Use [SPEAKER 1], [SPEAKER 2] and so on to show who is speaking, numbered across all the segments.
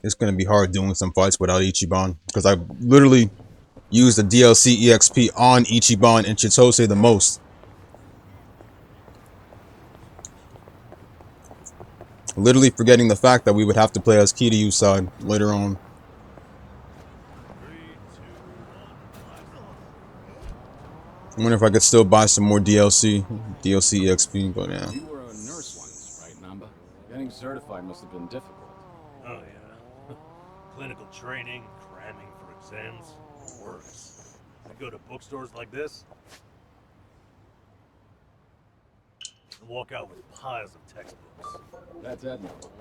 [SPEAKER 1] it's gonna be hard doing some fights without Ichiban because I literally use the DLC EXP on Ichiban and Chitose the most. Literally forgetting the fact that we would have to play as Kiryu's side later on. I wonder if I could still buy some more DLC EXP, but yeah.
[SPEAKER 2] You were a nurse once, right, Namba? Getting certified must have been difficult.
[SPEAKER 3] Oh yeah. Clinical training, cramming for exams, worse. I go to bookstores like this and walk out with piles of textbooks.
[SPEAKER 2] That's admirable.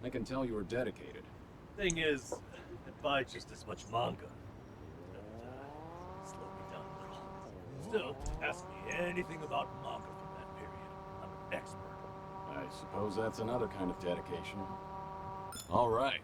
[SPEAKER 2] I can tell you were dedicated.
[SPEAKER 3] Thing is, I buy just as much manga. But, slow me down a little. Still, ask me anything about manga from that period. I'm an expert.
[SPEAKER 2] I suppose that's another kind of dedication. All right.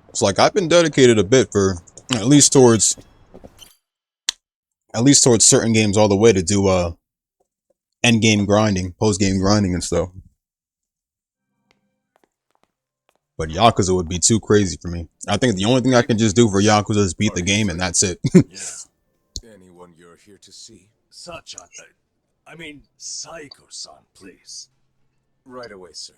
[SPEAKER 1] It's like I've been dedicated a bit for at least towards certain games all the way to do end game grinding, post game grinding and stuff. But Yakuza would be too crazy for me. I think the only thing I can just do for Yakuza is beat the game and that's it.
[SPEAKER 3] Yeah.
[SPEAKER 4] Anyone you're here to see?
[SPEAKER 3] Sachan, I mean, Saiko-san, please.
[SPEAKER 4] Right away, sir.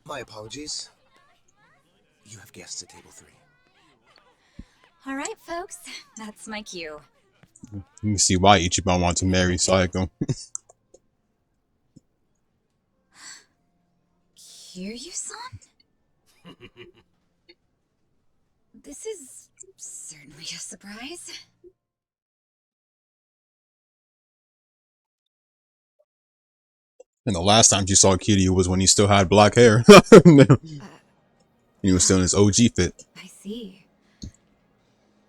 [SPEAKER 4] My apologies. You have guests at table 3.
[SPEAKER 5] All right, folks, that's my cue.
[SPEAKER 1] You can see why Ichiban wants to marry Saiko.
[SPEAKER 5] Kiryu-san? This is certainly a surprise.
[SPEAKER 1] And the last time you saw Kiryu was when he still had black hair. He was still in his OG fit.
[SPEAKER 5] I see.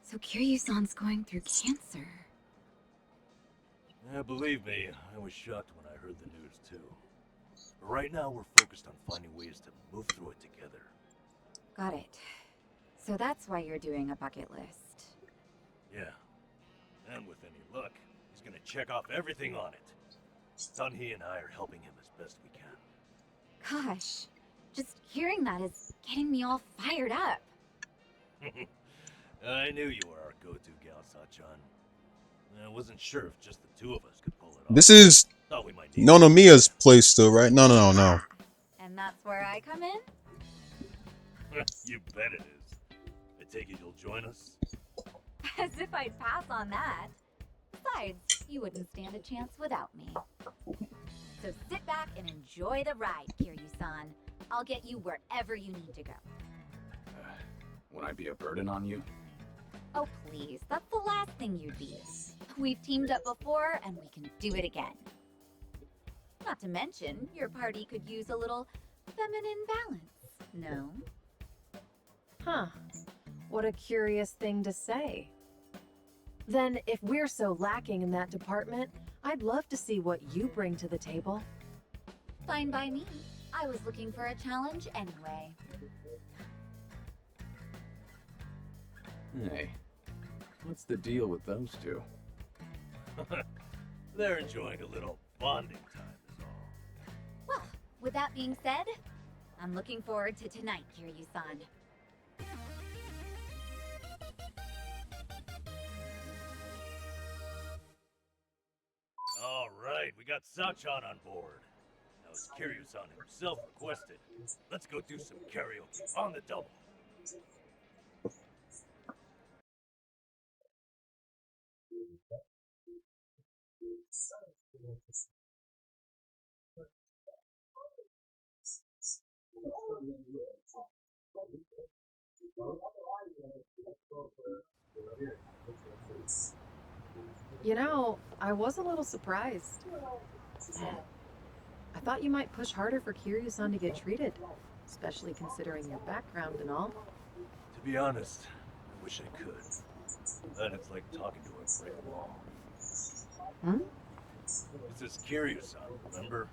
[SPEAKER 5] So Kiryu-san's going through cancer.
[SPEAKER 3] Yeah, believe me, I was shocked when I heard the news too. But right now we're focused on finding ways to move through it together.
[SPEAKER 5] Got it. So that's why you're doing a bucket list.
[SPEAKER 3] Yeah. And with any luck, he's gonna check off everything on it. Sunhee and I are helping him as best we can.
[SPEAKER 5] Gosh, just hearing that is getting me all fired up.
[SPEAKER 3] I knew you were our go-to gal, Sachan. I wasn't sure if just the two of us could pull it off.
[SPEAKER 1] This is
[SPEAKER 3] Thought we might need
[SPEAKER 1] Nonomiya's place still, right? No.
[SPEAKER 5] And that's where I come in?
[SPEAKER 3] You bet it is. I take it you'll join us?
[SPEAKER 5] As if I'd pass on that. Besides, you wouldn't stand a chance without me. So sit back and enjoy the ride, Kiryu-san. I'll get you wherever you need to go.
[SPEAKER 2] Would I be a burden on you?
[SPEAKER 5] Oh, please, that's the last thing you'd be. We've teamed up before, and we can do it again. Not to mention, your party could use a little feminine balance, no?
[SPEAKER 6] Huh. What a curious thing to say. Then, if we're so lacking in that department, I'd love to see what you bring to the table.
[SPEAKER 5] Fine by me. I was looking for a challenge anyway.
[SPEAKER 2] Hey, what's the deal with those two?
[SPEAKER 3] They're enjoying a little bonding time is all.
[SPEAKER 5] Well, with that being said, I'm looking forward to tonight, Kiryu-san.
[SPEAKER 3] All right, we got Sachan on board. Now, as Kiryu-san himself requested, let's go do some karaoke on the double.
[SPEAKER 6] You know, I was a little surprised. I thought you might push harder for Kiryu-san to get treated, especially considering your background and all.
[SPEAKER 3] To be honest, I wish I could. Then it's like talking to a brick wall.
[SPEAKER 6] Hmm?
[SPEAKER 3] It's this Kiryu-san, remember?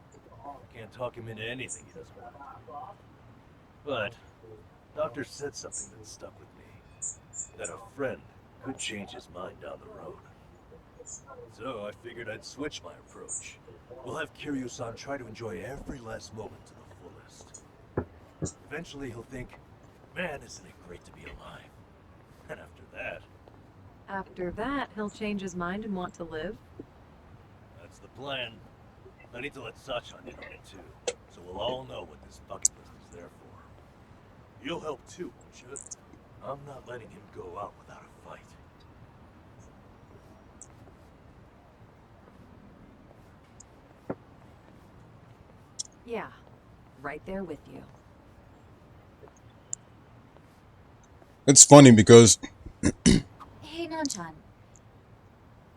[SPEAKER 3] Can't talk him into anything he doesn't want. But, Doctor said something that stuck with me. That a friend could change his mind down the road. So I figured I'd switch my approach. We'll have Kiryu-san try to enjoy every last moment to the fullest. Eventually he'll think, man, isn't it great to be alive? And
[SPEAKER 6] After that, he'll change his mind and want to live?
[SPEAKER 3] that's the plan. I need to let Sachan in on it too, so we'll all know what this bucket list is there for. You'll help too, won't you? I'm not letting him go out without a fight.
[SPEAKER 6] Yeah, right there with you.
[SPEAKER 1] It's funny because
[SPEAKER 5] Hey, Nanchan.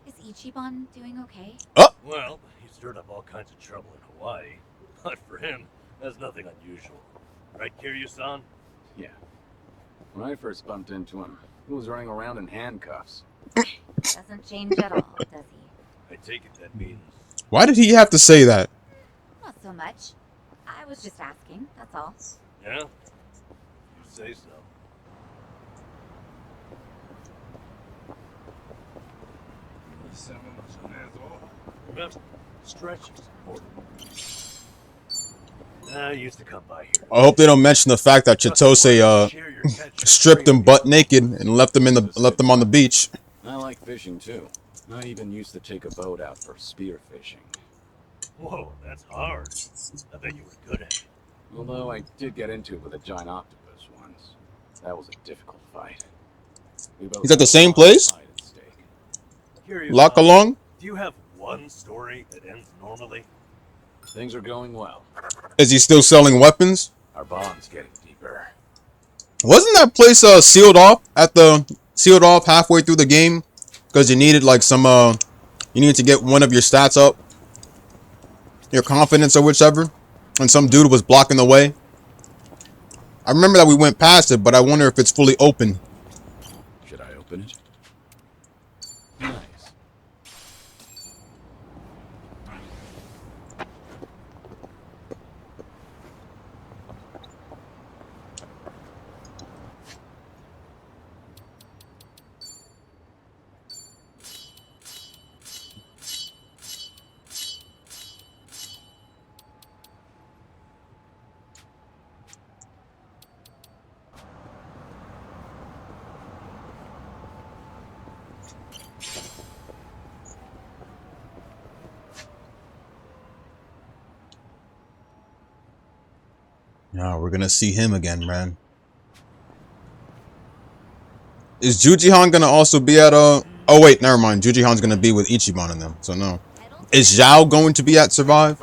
[SPEAKER 5] Is Ichiban doing okay?
[SPEAKER 3] Well, he stirred up all kinds of trouble in Hawaii. But for him, that's nothing unusual. Right, Kiryu-san?
[SPEAKER 2] Yeah. When I first bumped into him, he was running around in handcuffs.
[SPEAKER 5] Doesn't change at all, does he?
[SPEAKER 3] I take it that means...
[SPEAKER 1] why did he have to say that?
[SPEAKER 5] Not so much. I was just asking, that's all.
[SPEAKER 3] Yeah? You say so. Remember, stretch is important. I used to come by here.
[SPEAKER 1] I hope they don't mention the fact that Chitose stripped him butt naked and left him on the beach.
[SPEAKER 2] I like fishing too. I even used to take a boat out for spear fishing.
[SPEAKER 3] Whoa, that's hard. I bet you were good at it.
[SPEAKER 2] Although I did get into it with a giant octopus once. That was a difficult fight. We both
[SPEAKER 1] He's at the
[SPEAKER 2] had a
[SPEAKER 1] same
[SPEAKER 2] lot of
[SPEAKER 1] place?
[SPEAKER 2] pride at stake.
[SPEAKER 3] Kiryu-san,
[SPEAKER 1] Lock along?
[SPEAKER 3] do you have one story that ends normally?
[SPEAKER 2] Things are going well.
[SPEAKER 1] Is he still selling weapons?
[SPEAKER 2] Our bond's getting deeper.
[SPEAKER 1] Wasn't that place sealed off halfway through the game? Because you needed like some you needed to get one of your stats up. Your confidence or whichever. And some dude was blocking the way. I remember that we went past it, but I wonder if it's fully open.
[SPEAKER 2] Should I open it? Nice.
[SPEAKER 1] Yeah, we're gonna see him again, man. Is Jujihan gonna also be at oh wait, never mind. Jujihan's gonna be with Ichiban and them, so no. Is Zhao going to be at Survive?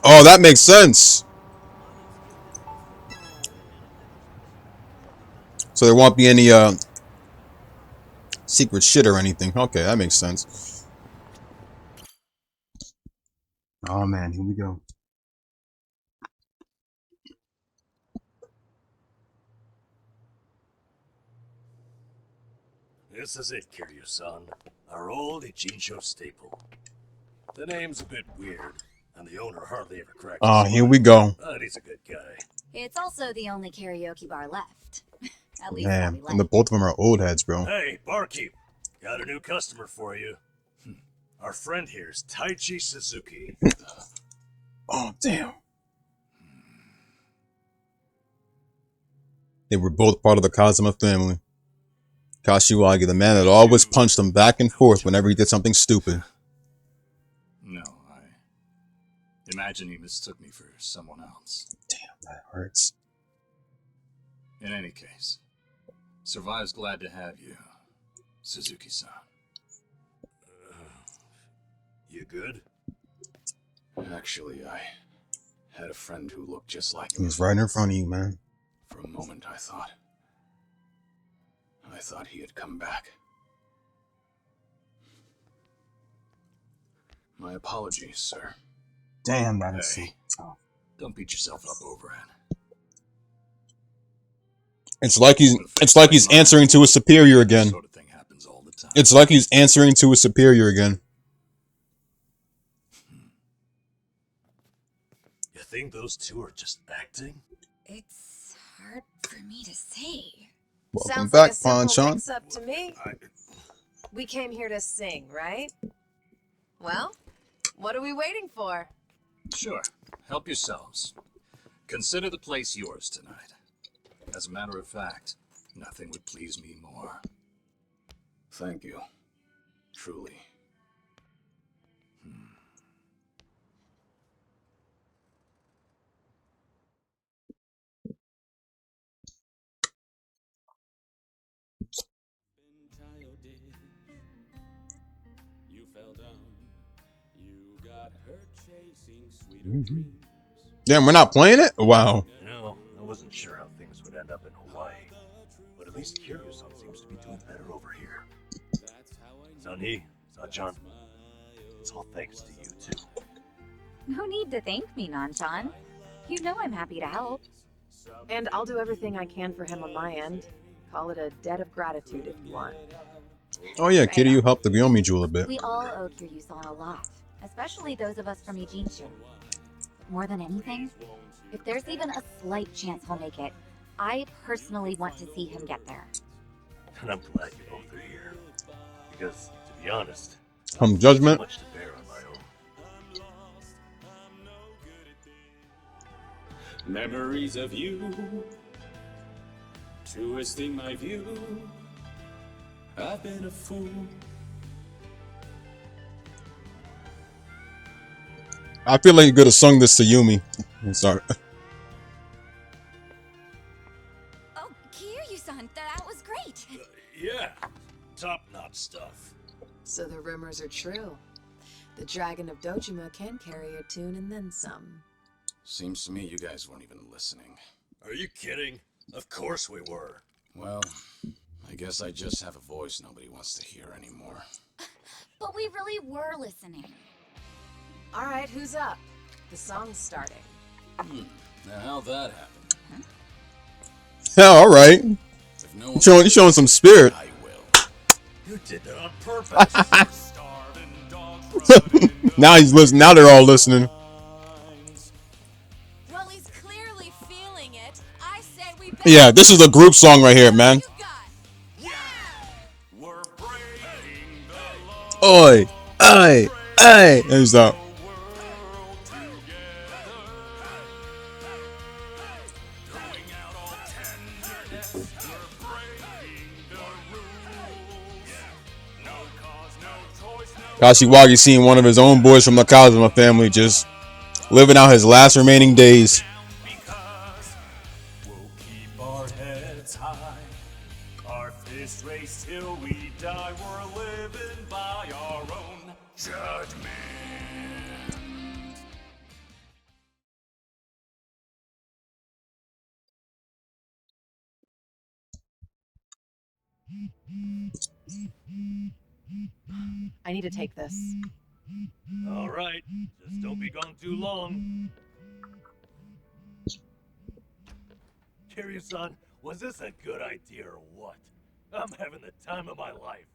[SPEAKER 1] Oh, that makes sense. So there won't be any secret shit or anything. Okay, that makes sense. Oh man, here we go.
[SPEAKER 3] This is it, Kiryu-san. Our old Ichincho staple. The name's a bit weird, and the owner hardly ever cracks
[SPEAKER 1] Oh,
[SPEAKER 3] his
[SPEAKER 1] here
[SPEAKER 3] smile,
[SPEAKER 1] we go.
[SPEAKER 3] but he's a good guy.
[SPEAKER 5] It's also the only karaoke bar left. At least
[SPEAKER 1] Man,
[SPEAKER 5] that we
[SPEAKER 1] and the
[SPEAKER 5] like.
[SPEAKER 1] both of them are old heads, bro.
[SPEAKER 3] Hey, barkeep. Got a new customer for you. Our friend here's Taichi Suzuki.
[SPEAKER 1] Oh, damn. They were both part of the Kazuma family. Kashiwagi, the man that always punched them back and forth whenever he did something stupid.
[SPEAKER 7] No, I imagine he mistook me for someone else.
[SPEAKER 1] Damn, that hurts.
[SPEAKER 7] In any case, Survive's glad to have you, Suzuki-san.
[SPEAKER 3] You good?
[SPEAKER 2] Actually, I had a friend who looked just like
[SPEAKER 1] He
[SPEAKER 2] me.
[SPEAKER 1] was right in front of you, man.
[SPEAKER 2] For a moment, I thought I thought he had come back. My apologies, sir.
[SPEAKER 1] Damn, that is
[SPEAKER 7] Hey, don't beat yourself up over it.
[SPEAKER 1] It's like he's answering to a superior again.
[SPEAKER 7] This sort of thing happens all the time.
[SPEAKER 1] It's like he's answering to a superior again.
[SPEAKER 3] You think those two are just acting?
[SPEAKER 5] It's hard for me to say.
[SPEAKER 1] Welcome
[SPEAKER 6] Sounds
[SPEAKER 1] back,
[SPEAKER 6] like a simple
[SPEAKER 1] Pawn-chan.
[SPEAKER 6] mix-up to me. We came here to sing, right? Well, what are we waiting for?
[SPEAKER 7] Sure, help yourselves. Consider the place yours tonight. As a matter of fact, nothing would please me more.
[SPEAKER 2] Thank you. Truly.
[SPEAKER 1] Damn, we're not playing it? Wow.
[SPEAKER 3] You know, I wasn't sure how things would end up in Hawaii, but at least Kiryu-san seems to be doing better over here. Sunny, Sachan, it's all thanks to you two.
[SPEAKER 5] No need to thank me, Nanchan. You know I'm happy to help.
[SPEAKER 6] And I'll do everything I can for him on my end. Call it a debt of gratitude if you want.
[SPEAKER 1] Oh yeah, Kitty, you helped the Gyomi Jewel a bit.
[SPEAKER 5] We all owe Kiryu-san a lot, especially those of us from Ijinchu. More than anything, if there's even a slight chance he'll make it, I personally want to see him get there.
[SPEAKER 3] And I'm glad you both are here. Because, to be honest,
[SPEAKER 1] Some judgment.
[SPEAKER 3] too much to bear on my own.
[SPEAKER 8] Memories of you, twisting my view. I've been a fool.
[SPEAKER 1] I feel like you could have sung this to Yumi. I'm sorry.
[SPEAKER 5] Oh, Kiryu-san, that was great.
[SPEAKER 3] Yeah, top-notch stuff.
[SPEAKER 6] So the rumors are true. The Dragon of Dojima can carry a tune and then some.
[SPEAKER 2] Seems to me you guys weren't even listening.
[SPEAKER 3] Are you kidding? Of course we were.
[SPEAKER 2] Well, I guess I just have a voice nobody wants to hear anymore.
[SPEAKER 5] But we really were listening.
[SPEAKER 6] All right, who's up? The song's starting.
[SPEAKER 2] Now how'd that happen?
[SPEAKER 1] Yeah, all right.
[SPEAKER 2] If no one
[SPEAKER 1] You showing some spirit.
[SPEAKER 2] I will.
[SPEAKER 3] You did that on purpose.
[SPEAKER 1] Now he's listening. Now they're all listening.
[SPEAKER 9] Well, he's clearly feeling it. I say we
[SPEAKER 1] Yeah, this is a group song right here, man.
[SPEAKER 8] We're breaking the law.
[SPEAKER 1] Oi, oi, oi. There's that.
[SPEAKER 8] World together. Throwing out all tenderness. We're breaking the rules. No cause, no choice, no
[SPEAKER 1] Kashiwagi seeing one of his own boys from the Kazuma family just living out his last remaining days.
[SPEAKER 8] because we'll keep our heads high. Our fist raised till we die. We're living by our own judgment.
[SPEAKER 6] I need to take this.
[SPEAKER 3] All right, just don't be gone too long. Kiryu-san, was this a good idea or what? I'm having the time of my life.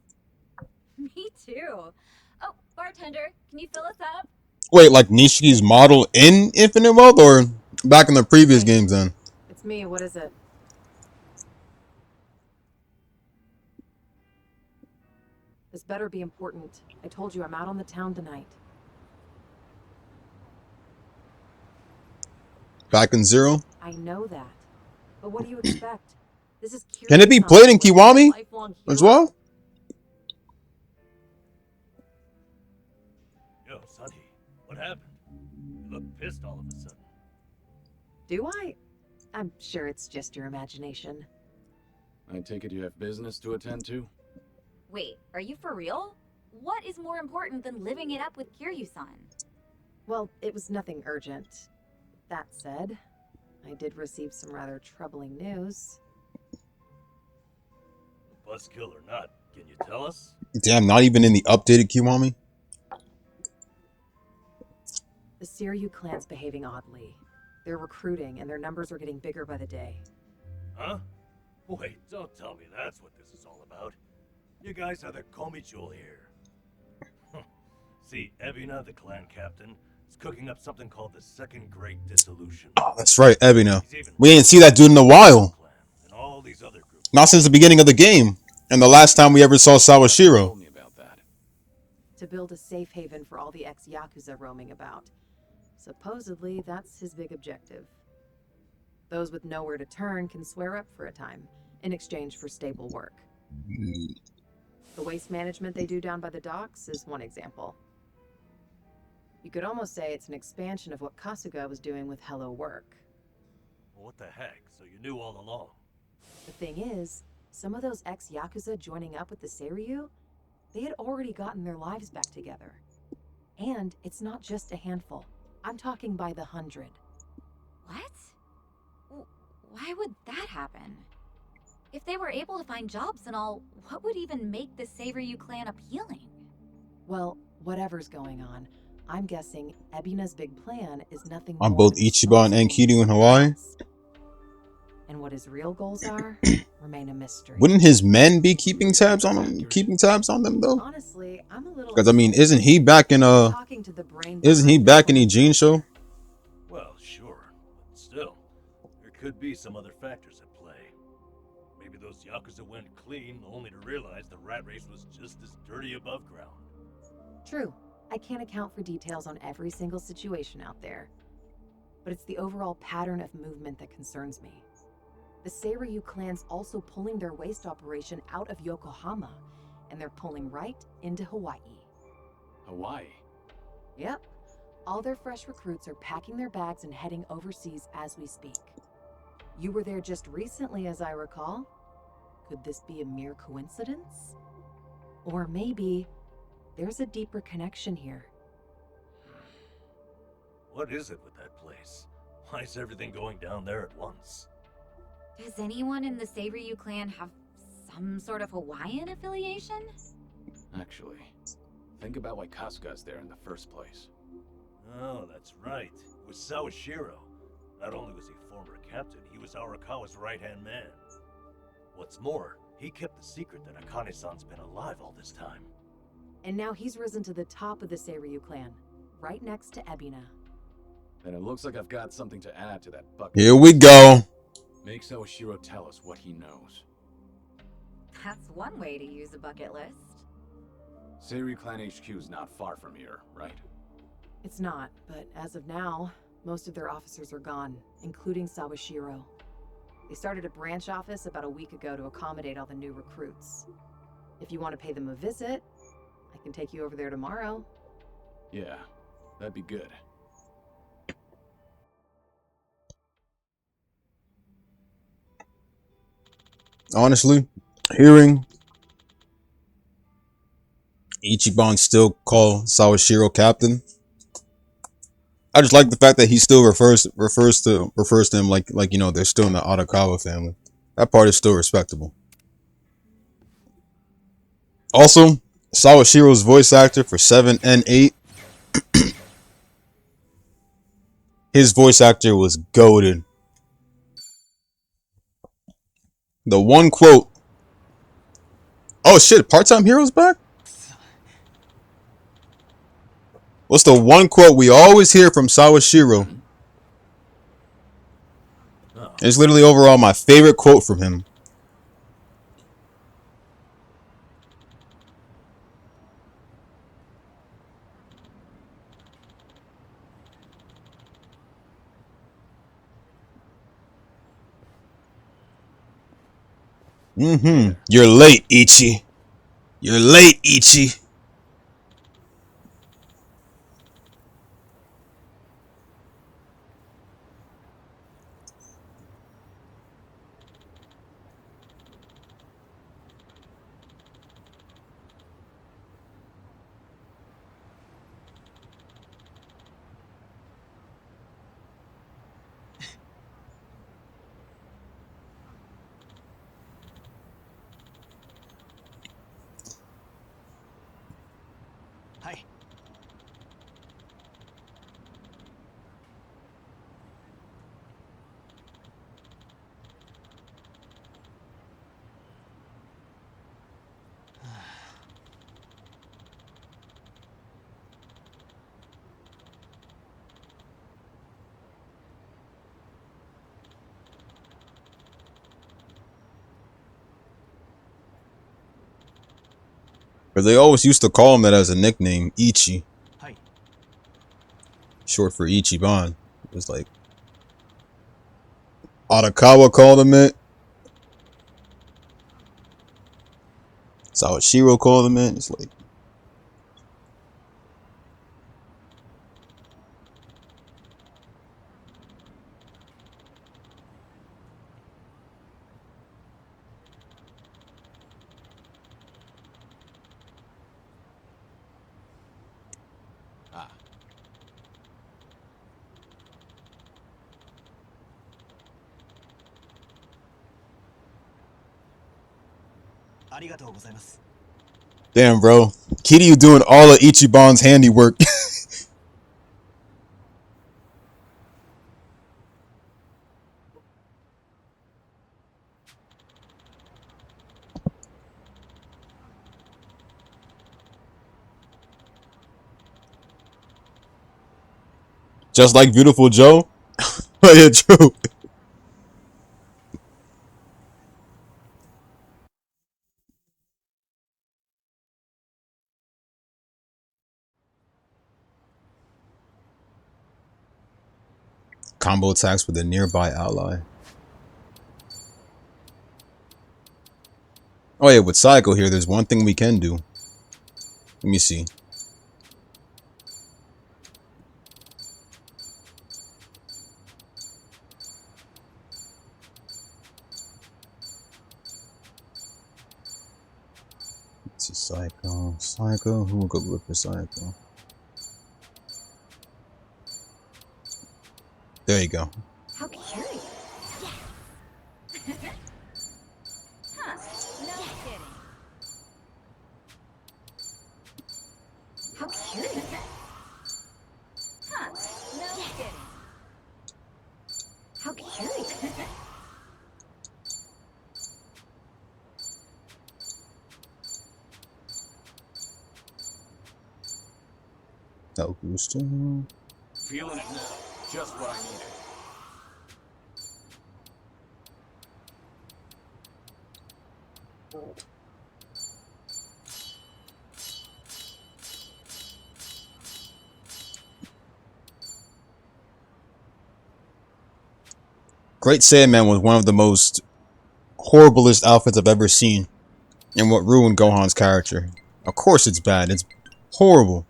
[SPEAKER 5] Me too. Oh, bartender, can you fill us up?
[SPEAKER 1] Wait, like Nishiki's model in Infinite Wealth or back in the previous games then?
[SPEAKER 6] It's me, what is it? This better be important. I told you I'm out on the town tonight.
[SPEAKER 1] Back in Zero?
[SPEAKER 6] I know that. But what do you expect? This is
[SPEAKER 1] Can it be
[SPEAKER 6] Kiryu-san,
[SPEAKER 1] played in
[SPEAKER 6] like a
[SPEAKER 1] Kiwami
[SPEAKER 6] lifelong
[SPEAKER 1] as
[SPEAKER 6] hero.
[SPEAKER 1] well?
[SPEAKER 3] Yo, Sonny, what happened? You look pissed all of a sudden.
[SPEAKER 6] Do I? I'm sure it's just your imagination.
[SPEAKER 2] I take it you have business to attend to?
[SPEAKER 5] Wait, are you for real? What is more important than living it up with Kiryu-san?
[SPEAKER 6] Well, it was nothing urgent. That said, I did receive some rather troubling news.
[SPEAKER 3] Buzzkill or not, can you tell us?
[SPEAKER 1] Damn, not even in the updated Kiwami?
[SPEAKER 6] The Siryu clan's behaving oddly. They're recruiting, and their numbers are getting bigger by the day.
[SPEAKER 3] Huh? Wait, don't tell me that's what this is all about. You guys are the Komi-jewel here. See, Ebina, the clan captain, is cooking up something called the Second Great Dissolution.
[SPEAKER 1] Oh, that's right, Ebina.
[SPEAKER 3] He's even
[SPEAKER 1] We ain't see that dude in a while.
[SPEAKER 3] clan and all these other groups.
[SPEAKER 1] Not since the beginning of the game. And the last time we ever saw Sawashiro.
[SPEAKER 2] Told me about that.
[SPEAKER 6] To build a safe haven for all the ex-Yakuza roaming about. Supposedly, that's his big objective. Those with nowhere to turn can swear up for a time, in exchange for stable work. The waste management they do down by the docks is one example. You could almost say it's an expansion of what Kasuga was doing with Hello Work.
[SPEAKER 3] What the heck? So you knew all along?
[SPEAKER 6] The thing is, some of those ex-Yakuza joining up with the Seiryu, they had already gotten their lives back together. And it's not just a handful. I'm talking by the 100.
[SPEAKER 5] What? Why would that happen? If they were able to find jobs and all, what would even make the Seiryu clan appealing?
[SPEAKER 6] Well, whatever's going on, I'm guessing Ebina's big plan is nothing
[SPEAKER 1] On
[SPEAKER 6] more
[SPEAKER 1] both
[SPEAKER 6] than
[SPEAKER 1] Ichiban and Kiryu in Hawaii?
[SPEAKER 6] And what his real goals are remain a mystery.
[SPEAKER 1] Wouldn't his men be keeping tabs on them though?
[SPEAKER 6] Honestly, I'm a little
[SPEAKER 1] Because I mean, isn't he back in
[SPEAKER 6] talking to the brain
[SPEAKER 1] isn't he
[SPEAKER 6] behind
[SPEAKER 1] back in
[SPEAKER 6] the
[SPEAKER 1] Eugene show?
[SPEAKER 3] Well, sure. But still, there could be some other factors at play. Maybe those Yakuza went clean only to realize the rat race was just as dirty above ground.
[SPEAKER 6] True. I can't account for details on every single situation out there. But it's the overall pattern of movement that concerns me. The Seiryu clan's also pulling their waste operation out of Yokohama, and they're pulling right into Hawaii.
[SPEAKER 2] Hawaii?
[SPEAKER 6] Yep. All their fresh recruits are packing their bags and heading overseas as we speak. You were there just recently, as I recall. Could this be a mere coincidence? Or maybe there's a deeper connection here.
[SPEAKER 3] What is it with that place? Why is everything going down there at once?
[SPEAKER 5] Does anyone in the Seiryu clan have some sort of Hawaiian affiliation?
[SPEAKER 2] Actually, think about why Kasuga's there in the first place.
[SPEAKER 3] Oh, that's right. It was Sawashiro. Not only was he former captain, he was Arakawa's right-hand man. What's more, he kept the secret that Akane-san's been alive all this time.
[SPEAKER 6] And now he's risen to the top of the Seiryu clan, right next to Ebina.
[SPEAKER 2] And it looks like I've got something to add to that bucket.
[SPEAKER 1] Here we go.
[SPEAKER 2] Make Sawashiro tell us what he knows.
[SPEAKER 5] That's one way to use a bucket list.
[SPEAKER 2] Seiryu Clan HQ is not far from here, right?
[SPEAKER 6] It's not, but as of now, most of their officers are gone, including Sawashiro. They started a branch office about a week ago to accommodate all the new recruits. If you want to pay them a visit, I can take you over there tomorrow.
[SPEAKER 2] Yeah, that'd be good.
[SPEAKER 1] Honestly, hearing Ichiban still call Sawashiro captain, I just like the fact that he still refers to him like you know they're still in the Arakawa family. That part is still respectable. Also, Sawashiro's voice actor for 7 and 8, his voice actor was goated. The one quote. Oh shit, Part-Time Hero's back? What's the one quote we always hear from Sawashiro?
[SPEAKER 3] Oh,
[SPEAKER 1] It's literally overall my favorite quote from him. You're late, Ichi. You're late, Ichi. But they always used to call him that as a nickname, Ichi.
[SPEAKER 4] Hi.
[SPEAKER 1] Short for Ichiban. It was like Arakawa called him it. Sawashiro called him it. It's like
[SPEAKER 4] Ah. Arigatou gozaimasu.
[SPEAKER 1] damn, bro. Kiryu doing all of Ichiban's handiwork. Just like Beautiful Joe. Oh, yeah, true. Combo attacks with a nearby ally. Oh yeah, with Psycho here, there's one thing we can do. Let me see. Let's see, Psycho. Psycho? Who will go look for Psycho? There you go.
[SPEAKER 5] How curious. Huh. No kidding. How curious. Huh. No kidding. How curious.
[SPEAKER 1] Augusto.
[SPEAKER 2] Feeling it now. Just what I needed.
[SPEAKER 1] Great Saiyaman was one of the most horriblest outfits I've ever seen, and what ruined Gohan's character. Of course it's bad. It's horrible.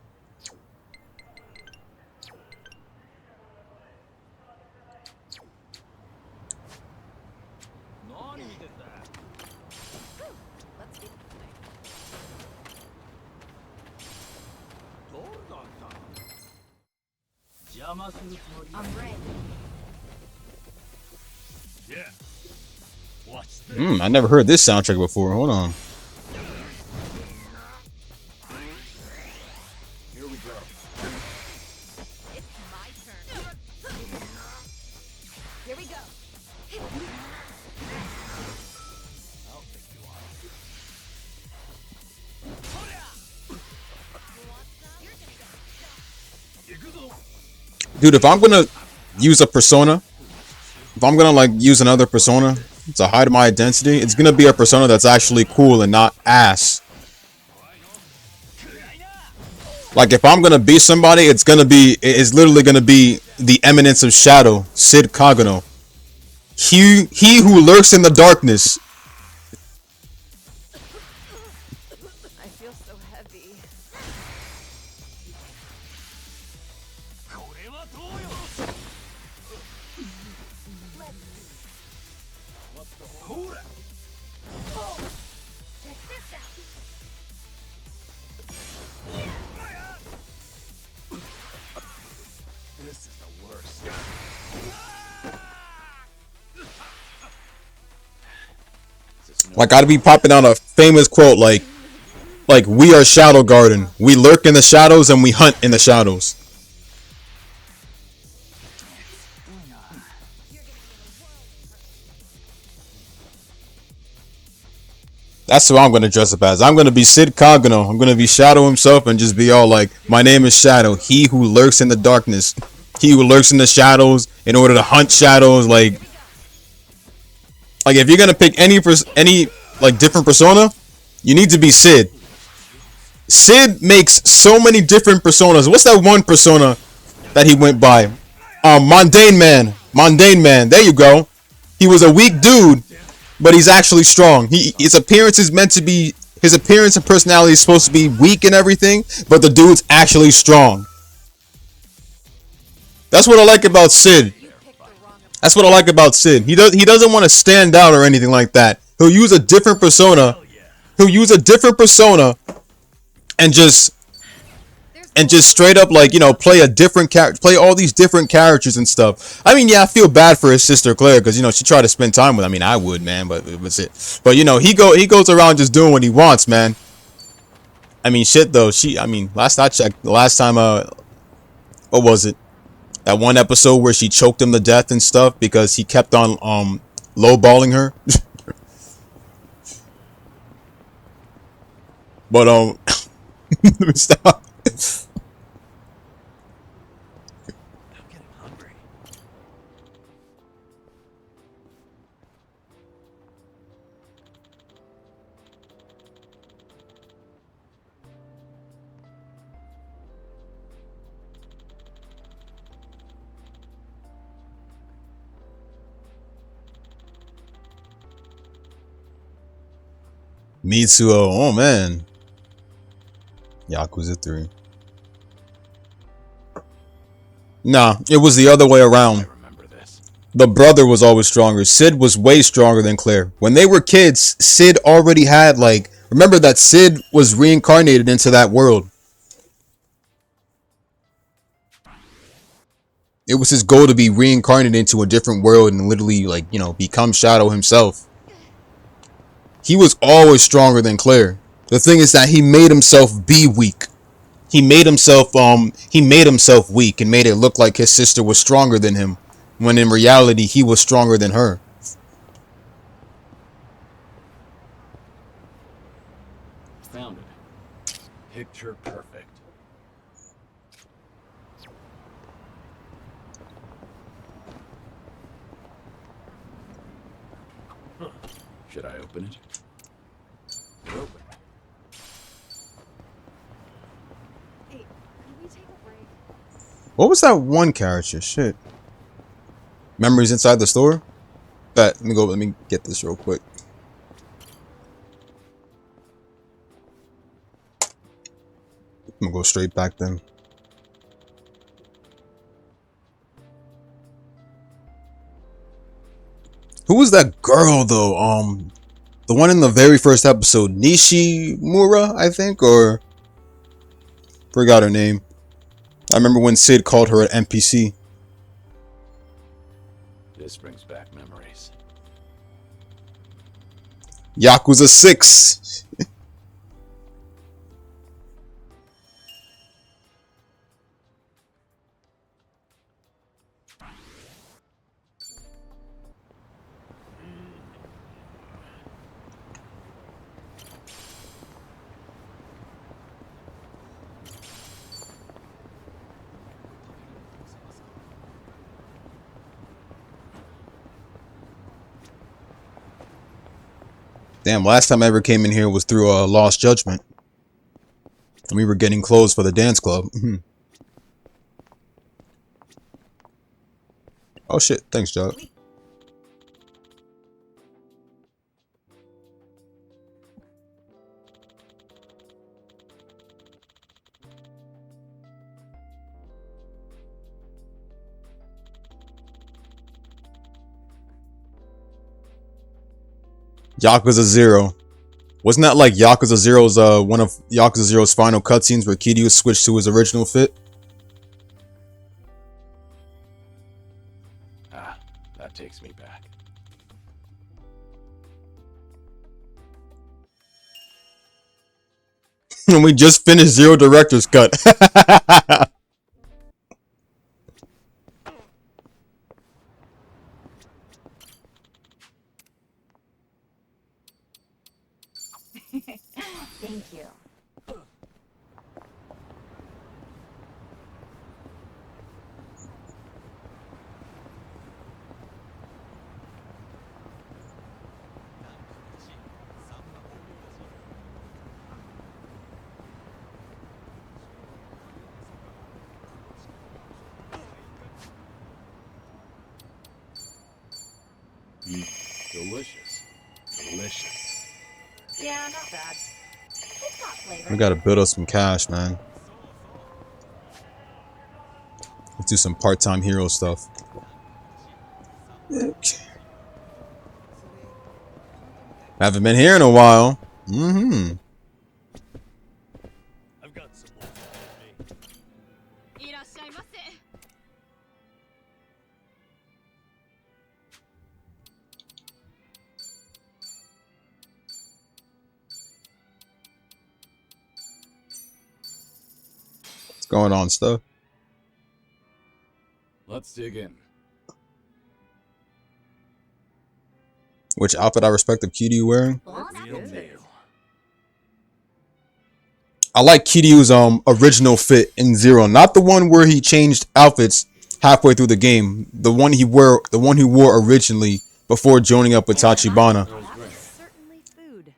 [SPEAKER 5] I'm ready.
[SPEAKER 3] Yeah. Watch this.
[SPEAKER 1] I never heard this soundtrack before. Hold on.
[SPEAKER 2] Here we go.
[SPEAKER 9] It's my turn.
[SPEAKER 5] Here we go.
[SPEAKER 1] Dude, if I'm gonna use a persona, if I'm gonna like use another persona to hide my identity, it's gonna be a persona that's actually cool and not ass. Like if I'm gonna be somebody, it's literally gonna be the Eminence of Shadow, Sid Kagano. He who lurks in the darkness.
[SPEAKER 6] I feel so heavy.
[SPEAKER 2] This is the worst.
[SPEAKER 1] Like I'd be popping out a famous quote like we are Shadow Garden. We lurk in the shadows and we hunt in the shadows. That's who I'm gonna dress up as. I'm gonna be Sid Kagano. I'm gonna be Shadow himself and just be all like, my name is Shadow, he who lurks in the darkness. He who lurks in the shadows in order to hunt shadows. Like if you're gonna pick any like different persona, you need to be Sid. Sid makes so many different personas. What's that one persona that he went by? Mundane Man. Mundane Man. There you go. He was a weak dude, but he's actually strong. His appearance is meant to be. His appearance and personality is supposed to be weak and everything, but the dude's actually strong. That's what I like about Sid. That's what I like about Sid. He doesn't want to stand out or anything like that. He'll use a different persona. He'll use a different persona and just straight up, like, you know, play a different character, play all these different characters and stuff. I mean, yeah, I feel bad for his sister Claire because, you know, she tried to spend time with him. I mean, I would, man, but it was it. But, you know, he goes around just doing what he wants, man. I mean, shit though. I mean, last I checked, the last time, what was it? That one episode where she choked him to death and stuff because he kept on lowballing her. But let me stop.
[SPEAKER 3] I'm getting hungry.
[SPEAKER 1] Mitsuo, oh man. Yakuza 3. Nah, it was the other way around.
[SPEAKER 2] I remember this.
[SPEAKER 1] The brother was always stronger. Sid was way stronger than Claire. When they were kids, Sid already had, like, remember that Sid was reincarnated into that world. It was his goal to be reincarnated into a different world and literally, like, you know, become Shadow himself. He was always stronger than Claire. The thing is that he made himself be weak. He made himself weak and made it look like his sister was stronger than him, when in reality he was stronger than her.
[SPEAKER 2] Found it. Picture perfect. Should I open it? Open.
[SPEAKER 6] Hey, can we take a break?
[SPEAKER 1] What was that one character? Shit. Memories inside the store? Let me get this real quick. I'm gonna go straight back then. Who was that girl though? The one in the very first episode, Nishimura, I think, or forgot her name. I remember when Sid called her an NPC.
[SPEAKER 2] This brings back memories.
[SPEAKER 1] Yakuza 6. Damn, last time I ever came in here was through a Lost Judgment. And we were getting clothes for the dance club. Oh shit, thanks, Joe. Yakuza 0. Wasn't that like Yakuza 0's one of Yakuza 0's final cutscenes where Kiryu switched to his original fit?
[SPEAKER 2] Ah, that takes me back.
[SPEAKER 1] And we just finished Zero Director's Cut.
[SPEAKER 5] Thank you.
[SPEAKER 2] Delicious. Delicious.
[SPEAKER 6] Yeah, not bad.
[SPEAKER 5] It's got flavor.
[SPEAKER 1] We gotta build up some cash, man. Let's do some part-time hero stuff. Haven't been here in a while. Mm-hmm.
[SPEAKER 3] I've got some more for me.
[SPEAKER 9] いらっしゃいませ。
[SPEAKER 1] What's going on, stuff?
[SPEAKER 2] Let's dig in.
[SPEAKER 1] Which outfit I respect of Kiryu wearing?
[SPEAKER 3] Real deal.
[SPEAKER 1] I like Kiryu's original fit in Zero, not the one where he changed outfits halfway through the game. The one he wore originally before joining up with Tachibana.
[SPEAKER 2] That was great.
[SPEAKER 6] Certainly food.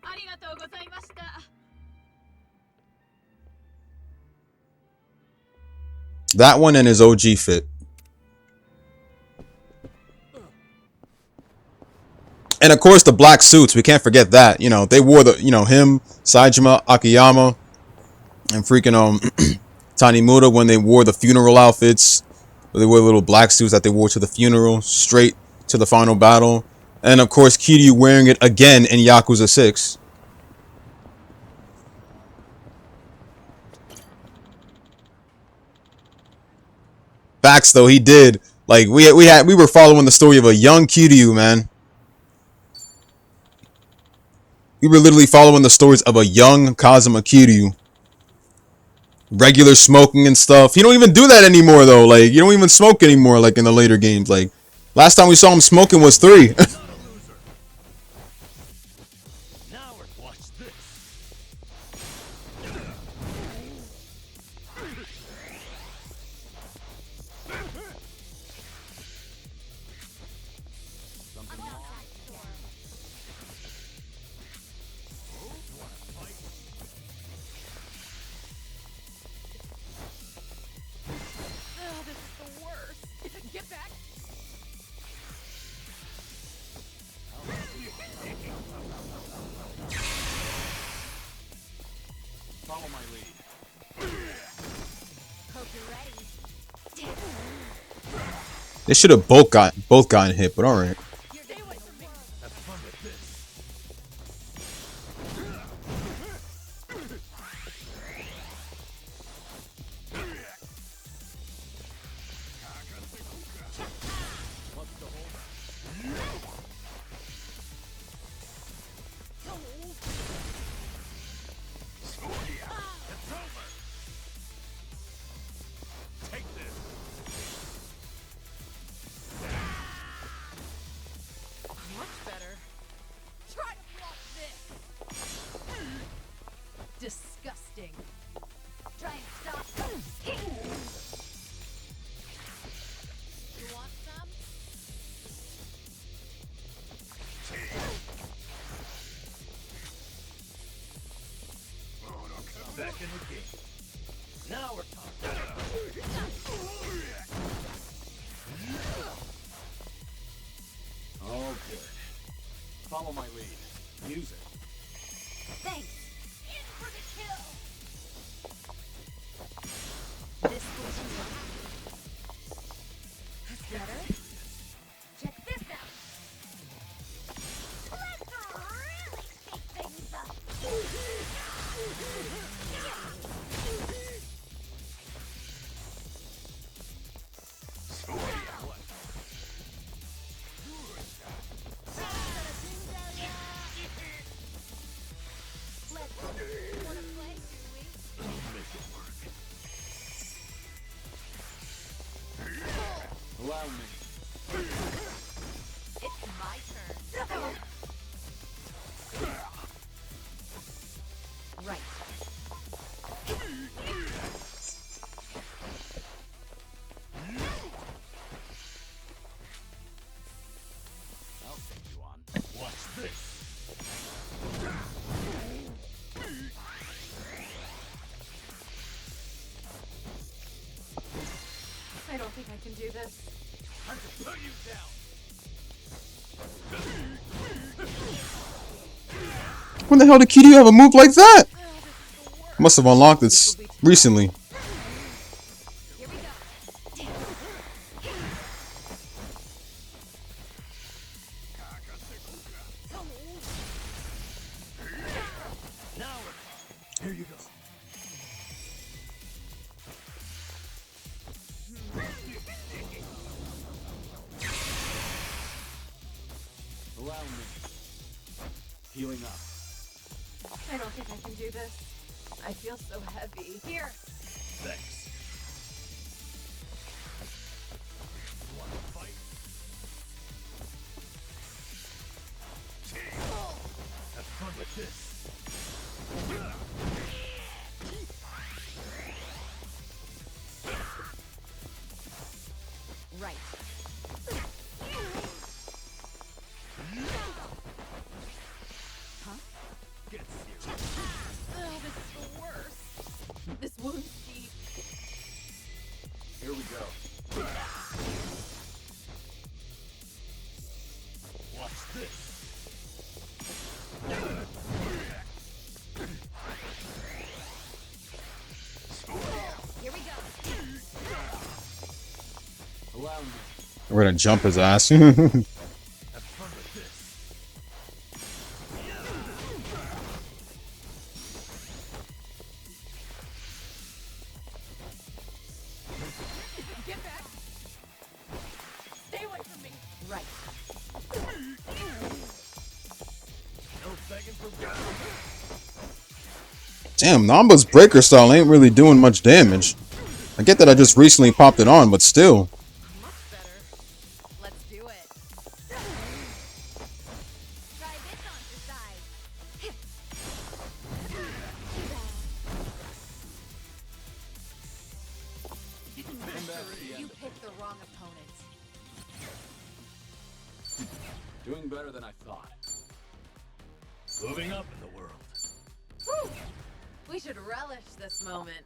[SPEAKER 9] ありがとうございました。
[SPEAKER 1] That one and his OG fit. And of course the black suits, we can't forget that. You know, they wore the, him, Saejima, Akiyama, and freaking Tanimura when they wore the funeral outfits. They wore little black suits that they wore to the funeral, straight to the final battle. And of course Kiryu wearing it again in Yakuza 6. Facts though, he did. Like we were following the story of a young Kiryu, man. We were literally following the stories of a young Kazuma Kiryu. Regular smoking and stuff. He don't even do that anymore though. Like, you don't even smoke anymore like in the later games. Like, last time we saw him smoking was 3.
[SPEAKER 3] Now watch this.
[SPEAKER 9] Oh, this is the worst. Get back.
[SPEAKER 2] Follow my lead.
[SPEAKER 5] Hope you're ready.
[SPEAKER 1] They should have both gotten hit, but alright.
[SPEAKER 9] Stay away from me.
[SPEAKER 3] Have fun with this.
[SPEAKER 8] Take this.
[SPEAKER 6] Much better.
[SPEAKER 9] Try to block this.
[SPEAKER 6] Disgusting.
[SPEAKER 5] Try and stop.
[SPEAKER 9] You want some?
[SPEAKER 3] Back in the game. Now we're talking.
[SPEAKER 2] All good. Follow my lead. Use it.
[SPEAKER 5] Thanks.
[SPEAKER 9] In for the kill.
[SPEAKER 5] This will be That's better. Check this out. Let's really shake things up.
[SPEAKER 9] Wanna play, do we?
[SPEAKER 2] Allow me.
[SPEAKER 5] It's my turn. Right.
[SPEAKER 2] I'll take you on.
[SPEAKER 3] Watch this.
[SPEAKER 6] I don't think I can do this.
[SPEAKER 3] Time to put you down.
[SPEAKER 1] When the hell did Kiryu have a move like that? Must have unlocked this recently.
[SPEAKER 3] Here you go.
[SPEAKER 2] Allow me. Healing up.
[SPEAKER 6] I don't think I can do this. I feel so heavy. Here.
[SPEAKER 3] Thanks. Wanna fight? Have fun with this.
[SPEAKER 5] Right.
[SPEAKER 3] Get serious.
[SPEAKER 6] Oh, this is the worst. This wound's deep.
[SPEAKER 2] Here we go.
[SPEAKER 3] Watch this.
[SPEAKER 5] Here we go.
[SPEAKER 2] Allow me.
[SPEAKER 1] We're gonna jump his ass.
[SPEAKER 3] Have fun with this.
[SPEAKER 6] Get back. Stay away from me. Right.
[SPEAKER 3] No begging for God.
[SPEAKER 1] Damn, Namba's breaker style ain't really doing much damage. I get that I just recently popped it on, but still.
[SPEAKER 6] Much better. Let's do it.
[SPEAKER 5] Try this on your side.
[SPEAKER 6] You picked the wrong opponent.
[SPEAKER 2] Doing better than I thought.
[SPEAKER 3] Moving up in the world.
[SPEAKER 6] Whew. We should relish this moment.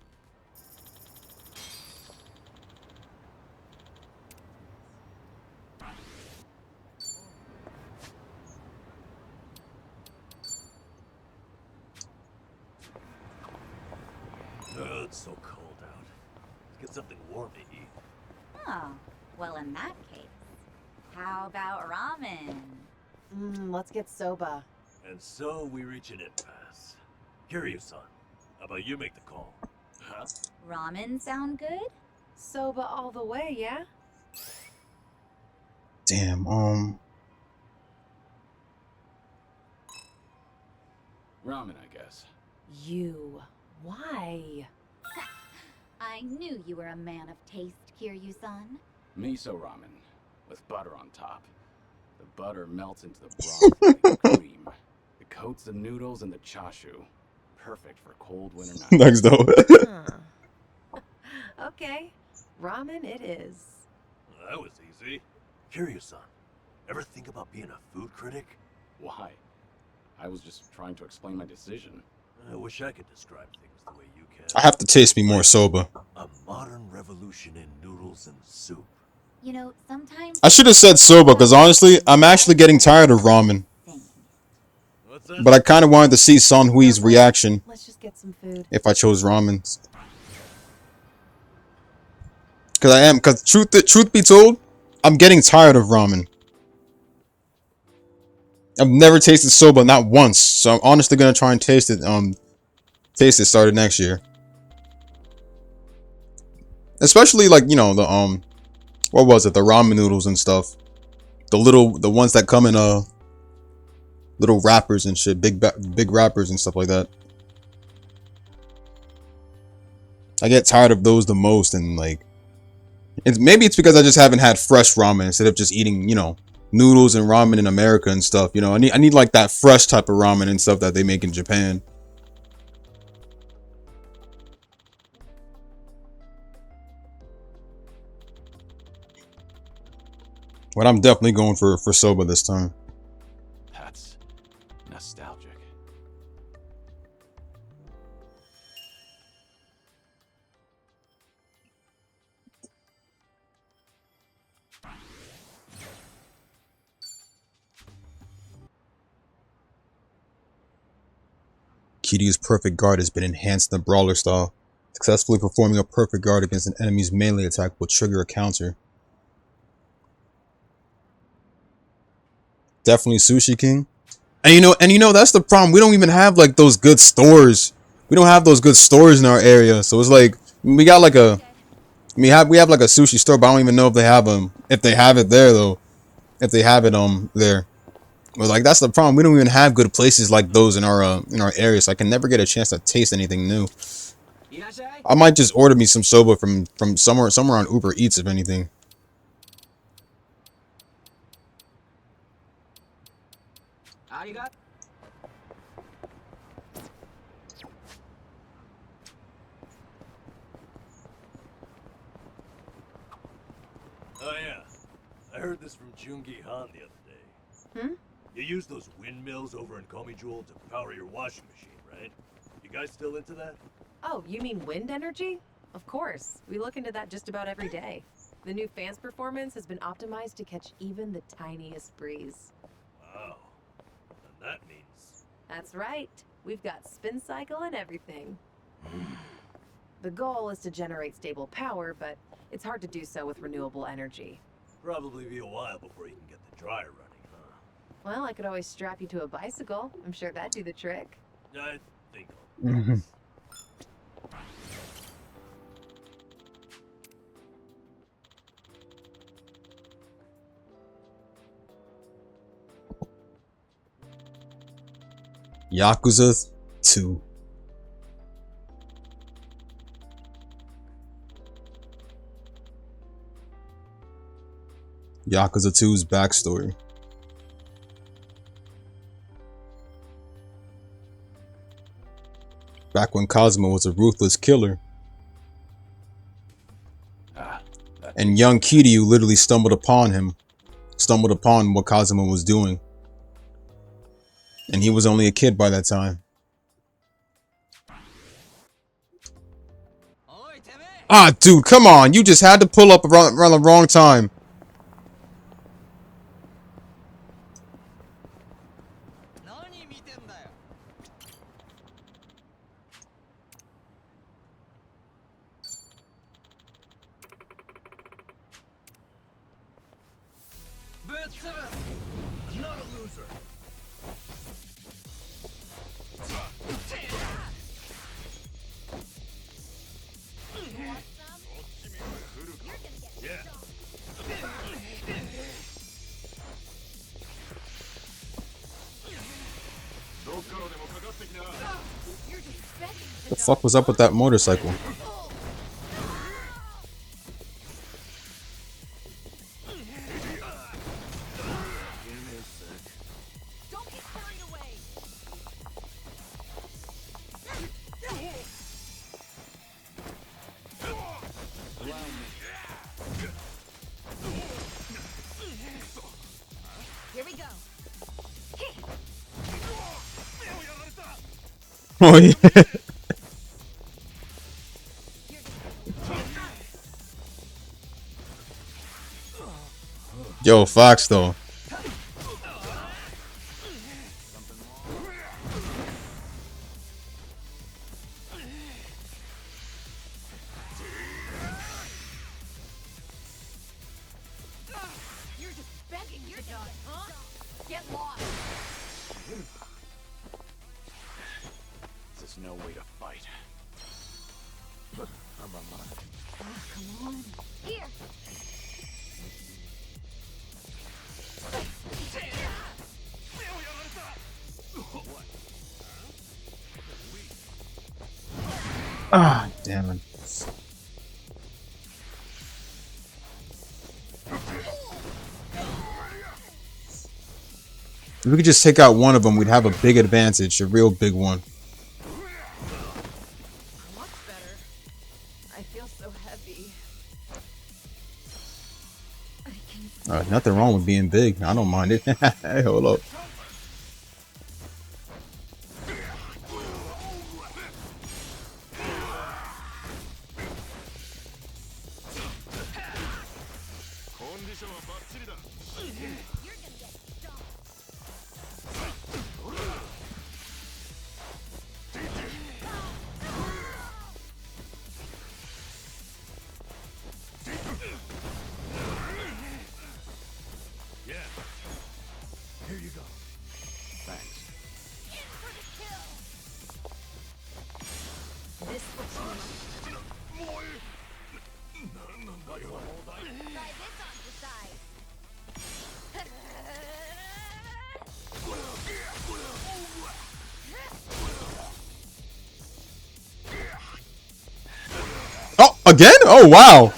[SPEAKER 3] Oh, it's so cold out. Let's get something warm to eat.
[SPEAKER 5] Oh, well, in that case, how about ramen?
[SPEAKER 6] Let's get soba.
[SPEAKER 3] And so we reach an impasse. Kiryu-san, how about you make the call?
[SPEAKER 2] Huh?
[SPEAKER 5] Ramen sound good?
[SPEAKER 6] Soba all the way, yeah?
[SPEAKER 1] Damn,
[SPEAKER 2] Ramen, I guess.
[SPEAKER 6] You. Why?
[SPEAKER 5] I knew you were a man of taste, Kiryu-san.
[SPEAKER 2] Miso ramen with butter on top. The butter melts into the broth like cream. It coats the noodles and the chashu. Perfect for cold winter nights.
[SPEAKER 1] next though.
[SPEAKER 6] Huh. Okay. Ramen it is.
[SPEAKER 3] Well, that was easy. Kiryu-san, ever think about being a food critic?
[SPEAKER 2] Why? I was just trying to explain my decision.
[SPEAKER 3] I wish I could describe things the way you can.
[SPEAKER 1] I have to taste me more soba.
[SPEAKER 3] A modern revolution in noodles and soup.
[SPEAKER 5] You know, sometimes...
[SPEAKER 1] I should have said soba, because honestly, I'm actually getting tired of ramen.
[SPEAKER 3] What's that?
[SPEAKER 1] But I kind of wanted to see Sunhui's reaction
[SPEAKER 6] Let's just get some food.
[SPEAKER 1] if I chose ramen. Because truth be told, I'm getting tired of ramen. I've never tasted soba, not once. So I'm honestly gonna try and taste it started next year. Especially like, you know, the what was it? The ramen noodles and stuff. The ones that come in little wrappers and shit, big wrappers and stuff like that. I get tired of those the most, and like maybe it's because I just haven't had fresh ramen instead of just eating, you know, noodles and ramen in America and stuff. You know, I need like that fresh type of ramen and stuff that they make in Japan. But I'm definitely going for soba this time.
[SPEAKER 2] That's nostalgic.
[SPEAKER 1] Kiryu's perfect guard has been enhanced in the brawler style. Successfully performing a perfect guard against an enemy's melee attack will trigger a counter. Definitely Sushi King. And you know that's the problem. We don't even have like those good stores. We don't have those good stores in our area. So it's like we got like we have like a sushi store, but I don't even know if they have them. If they have it there though. If they have it there. But like that's the problem. We don't even have good places like those in our area. So I can never get a chance to taste anything new. I might just order me some soba from somewhere on Uber Eats if anything.
[SPEAKER 3] Oh yeah, I heard this from Jungi Han the other day.
[SPEAKER 6] Hmm?
[SPEAKER 3] You use those windmills over in Komijewel to power your washing machine, right? You guys still into that?
[SPEAKER 6] Oh, you mean wind energy? Of course. We look into that just about every day. The new fan's performance has been optimized to catch even the tiniest breeze.
[SPEAKER 3] Wow. And that means...
[SPEAKER 6] That's right. We've got spin cycle and everything. The goal is to generate stable power, but it's hard to do so with renewable energy.
[SPEAKER 3] Probably be a while before you can get the dryer running, huh?
[SPEAKER 6] Well, I could always strap you to a bicycle. I'm sure that'd do the trick.
[SPEAKER 3] I think I'll...
[SPEAKER 1] Yakuza 2. Yakuza 2's backstory. Back when Kazuma was a ruthless killer, and young Kiryu literally stumbled upon what Kazuma was doing. And he was only a kid by that time. Ah, dude, come on. You just had to pull up around the wrong time.
[SPEAKER 3] Not a loser. Yeah.
[SPEAKER 1] The fuck was up with that motorcycle?
[SPEAKER 9] Don't get carried away. Here we go.
[SPEAKER 1] Oh yeah. Yo, Fox though.
[SPEAKER 9] You're just begging your dog, huh? Get lost.
[SPEAKER 2] This is no way to fight.
[SPEAKER 5] Come on. Here.
[SPEAKER 1] Ah, damn it. If we could just take out one of them, we'd have a big advantage, a real big one.
[SPEAKER 6] Much better. I feel so heavy.
[SPEAKER 1] Nothing wrong with being big. I don't mind it. Hey, hold up. Again? Oh, wow.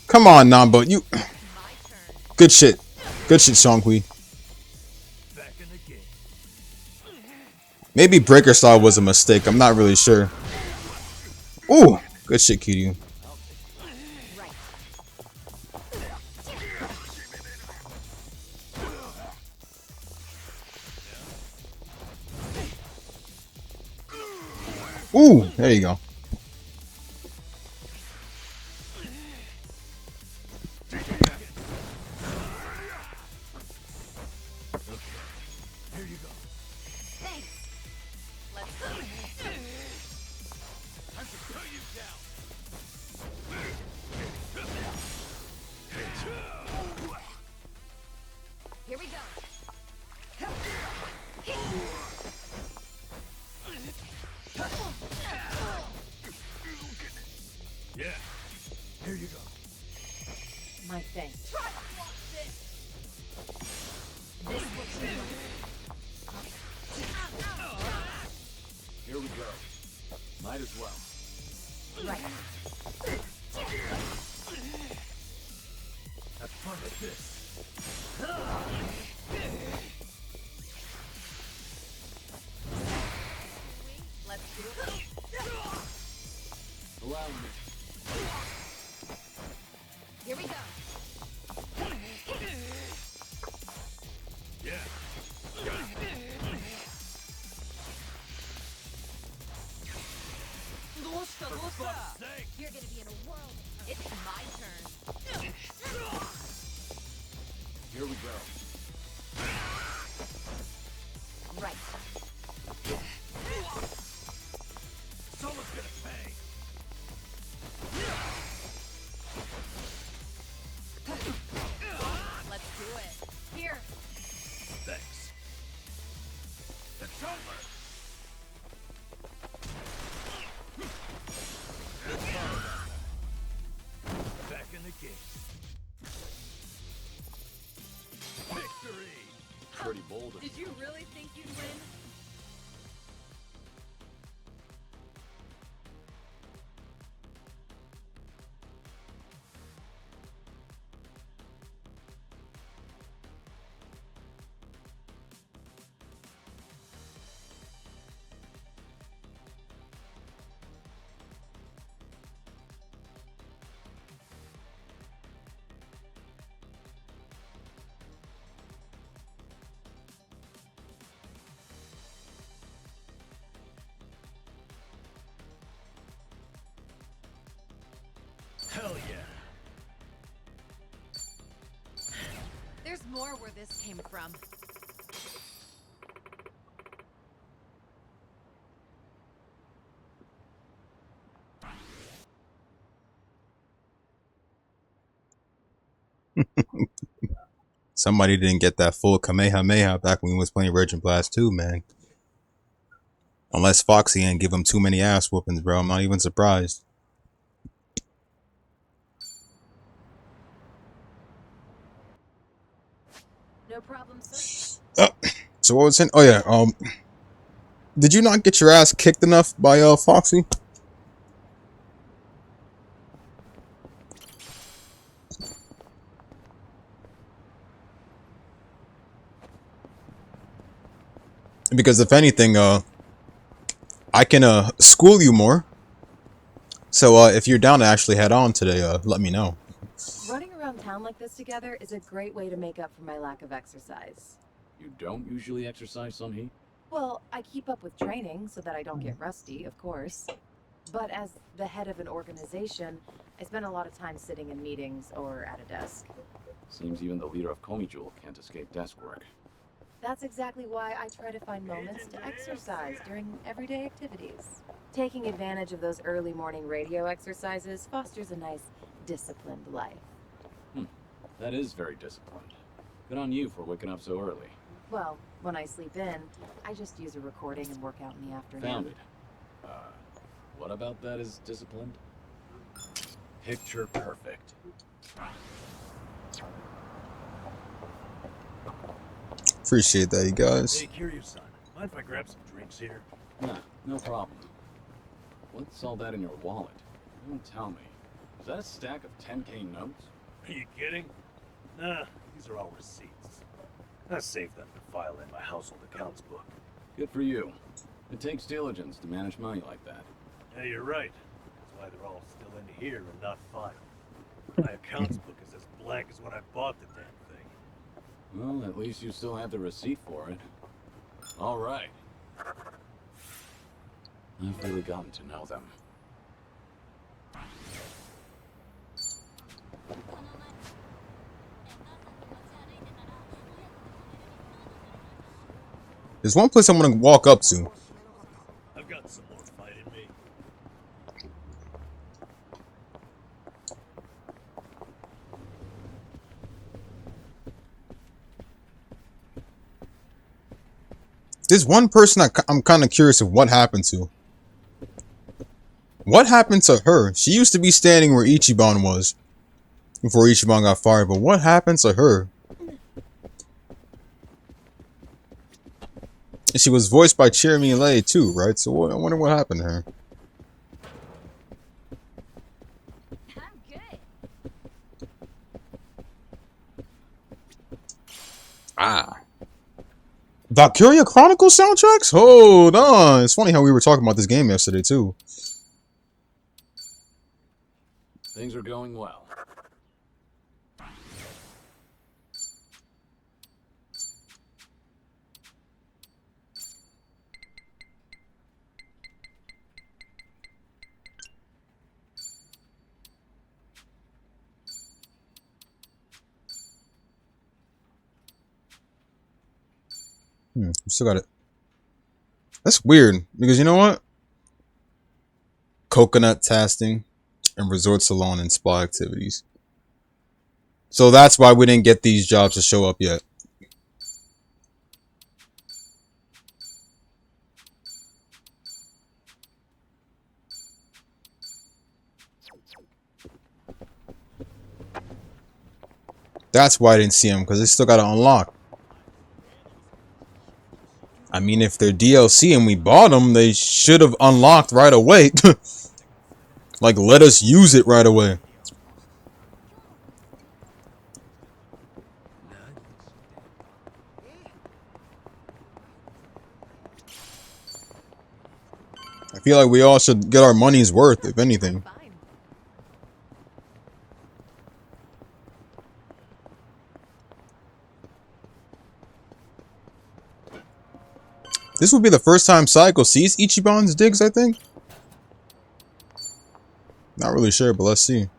[SPEAKER 1] Come on, Namba. You. Good shit. Good shit, Shanghui. Maybe Breaker Style was a mistake. I'm not really sure. Ooh. Good shit, Kiryu. Ooh. There you go.
[SPEAKER 5] Here we go.
[SPEAKER 3] Yeah. Here you go.
[SPEAKER 6] My thing.
[SPEAKER 2] Here we go. Might as well.
[SPEAKER 5] Right.
[SPEAKER 3] Have fun with this.
[SPEAKER 5] Let's do it.
[SPEAKER 2] Allow me.
[SPEAKER 5] Here we go.
[SPEAKER 3] Yeah. For fuck's sake.
[SPEAKER 5] You're gonna be in a world. It's my turn.
[SPEAKER 2] Here we go.
[SPEAKER 5] Right.
[SPEAKER 3] Someone's gonna pay.
[SPEAKER 5] Let's do it. Here.
[SPEAKER 3] Thanks. It's over. Back in the game. Victory!
[SPEAKER 2] Pretty bold.
[SPEAKER 5] Did you really think you'd win?
[SPEAKER 3] Hell yeah.
[SPEAKER 5] There's more where this came from.
[SPEAKER 1] Somebody didn't get that full Kamehameha back when we was playing Virgin Blast 2, man. Unless Foxy ain't give him too many ass whoopings, bro. I'm not even surprised.
[SPEAKER 6] No problem, sir.
[SPEAKER 1] So what was in? Oh yeah. Did you not get your ass kicked enough by Foxy? Because if anything, I can school you more. So if you're down to actually head on today, let me know.
[SPEAKER 6] Running around town like this together is a great way to make up for my lack of exercise.
[SPEAKER 2] You don't usually exercise, Sunhee?
[SPEAKER 6] Well, I keep up with training so that I don't get rusty, of course. But as the head of an organization, I spend a lot of time sitting in meetings or at a desk.
[SPEAKER 2] Seems even the leader of Komijul can't escape desk work.
[SPEAKER 6] That's exactly why I try to find moments to exercise during everyday activities. Taking advantage of those early morning radio exercises fosters a nice, disciplined life.
[SPEAKER 2] That is very disciplined. Good on you for waking up so early.
[SPEAKER 6] Well, when I sleep in, I just use a recording and work out in the afternoon.
[SPEAKER 2] Found it. What about that is disciplined? Picture perfect.
[SPEAKER 1] Appreciate that, you guys.
[SPEAKER 3] Hey, Kiryu-san, mind if I grab some drinks here?
[SPEAKER 2] Nah, no problem. What's all that in your wallet? Don't tell me. Is that a stack of 10K notes?
[SPEAKER 3] Are you kidding? Nah, these are all receipts. I saved them to file in my household accounts book.
[SPEAKER 2] Good for you. It takes diligence to manage money like that.
[SPEAKER 3] Yeah, you're right. That's why they're all still in here and not filed. My accounts book is as blank as when I bought the damn thing.
[SPEAKER 2] Well, at least you still have the receipt for it. All right. I've really gotten to know them.
[SPEAKER 1] There's one place I want to walk up to.
[SPEAKER 3] I've got some more fight in me.
[SPEAKER 1] There's one person I'm kind of curious of what happened to. What happened to her? She used to be standing where Ichiban was before Ichiban got fired, but what happened to her? And she was voiced by Cherami Lei too, right? So I wonder what happened to her.
[SPEAKER 5] I'm good.
[SPEAKER 1] Ah. Valkyria Chronicles soundtracks? Hold on. It's funny how we were talking about this game yesterday too.
[SPEAKER 2] Things are going well.
[SPEAKER 1] We still got it. That's weird because you know what? Coconut tasting and resort salon and spa activities. So that's why we didn't get these jobs to show up yet. That's why I didn't see them, because they still got to unlock. I mean, if they're DLC and we bought them, they should have unlocked right away. Like, let us use it right away. I feel like we all should get our money's worth, if anything.
[SPEAKER 6] Fine.
[SPEAKER 1] This would be the first time Saiko sees Ichiban's digs, I think. Not really sure, but let's see.